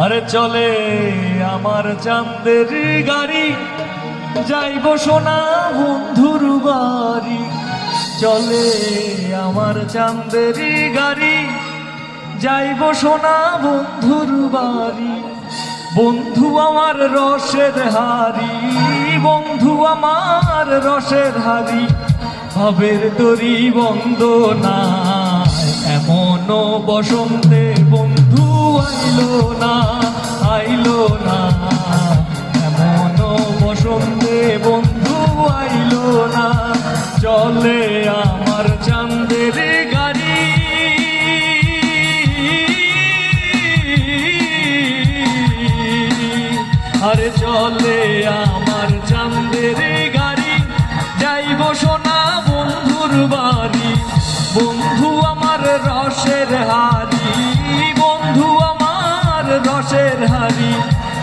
আরে চলে আমার চাঁদের গাড়ি, যাইব সোনা বন্ধুর বাড়ি। চলে আমার চাঁদের গাড়ি, যাইব সোনা বন্ধুর বাড়ি। বন্ধু আমার রসের হাড়ি, বন্ধু আমার রসের হাড়ি। ভাবের তরি বন্দনা, এমন বসন্তে বন্ধু আইলো না, আইলো না। এমন বসন্তে বন্ধু আইলো না। চলে আমার চাঁদের গাড়ি, আরে চলে আমার চাঁদের গাড়ি, যাইব সোনা বন্ধুর বাড়ি। বন্ধু আমার রসের হাড়ি, বন্ধু আমার রসের হাড়ি।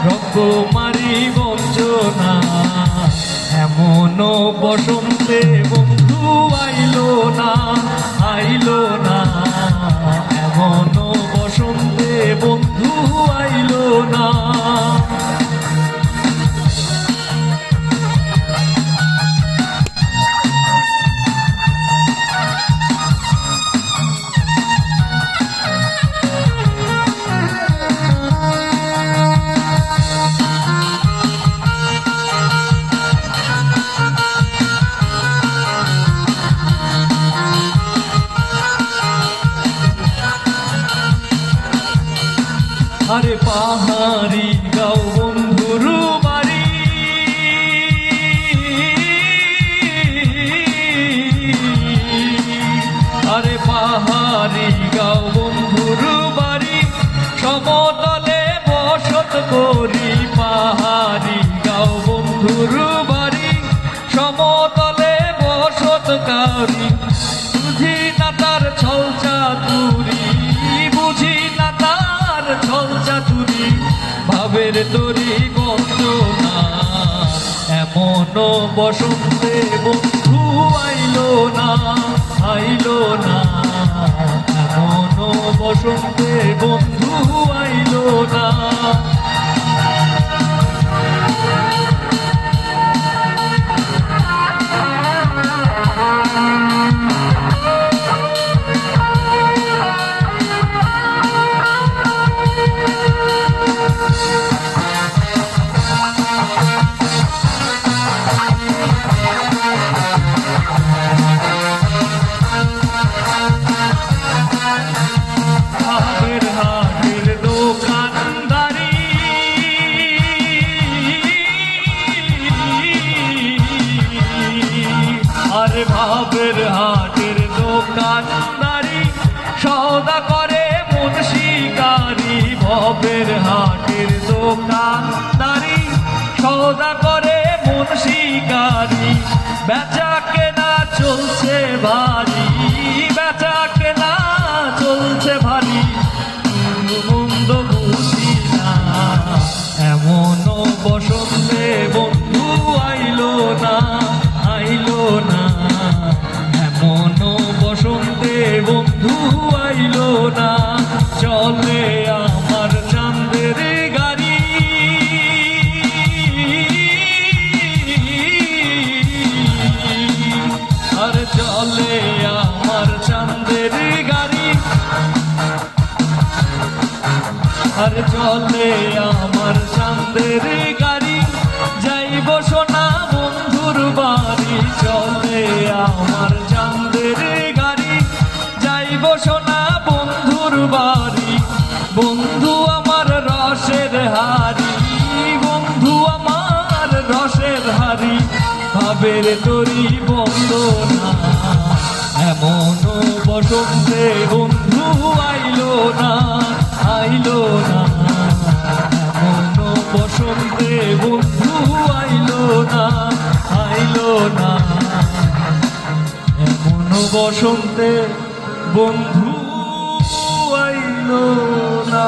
রকমারি বঞ্চনা, এমন বসন্তে বন্ধু আইলো না, আইলো না। এমন বসন্তে বন্ধু আইলো না। আরে পাহাড়ি গাও বন্ধুর বাড়ি, আরে পাহাড়ি গাও বন্ধুর বাড়ি। সমতলে বসত করি, পাহাড়ি গাও বন্ধুর বাড়ি। সমতলে বসত করি, বুঝি না তার ছল চাতুরি, বুঝি না তার ছল চাতুরি। ভাবের তরি বঞ্চনা, এমন বসন্তে বন্ধু আইলো না, আইলো না। এমন বসন্তে বন্ধু আইলো না। আরে ভাবের হাটের দোকানদারি, সওদা করে মন শিকারি। ভাবের হাটের দোকানদারি, সওদা করে মন শিকারি। বেচা কেনা চলছে ভারী, বেচা কেনা চলছে ভারী। মন্দ বুঝি না, এমন বসন্তে বন্ধু আইলো না, আইলো না। এমন বসন্তে বন্ধু আইলো না। চলে আমার চাঁদের গাড়ি, আর চলে আমার চাঁদের গাড়ি, আর চলে আমার চাঁদের গাড়ি। যাইব সোনা বন্ধুর বাড়ি, চলে আমার চাঁদের গাড়ি। যাইব সোনা বন্ধুর বাড়ি। বন্ধু আমার রসের হাড়ি, বন্ধু আমার রসের হাড়ি। ভাবের তরি বন্দনা, এমন বসন্তে বন্ধু আইলো না, আইলো না। এমন বসন্তে বন্ধু আইলো না, আইলো না। এমন বসন্তে বন্ধু আইলো না।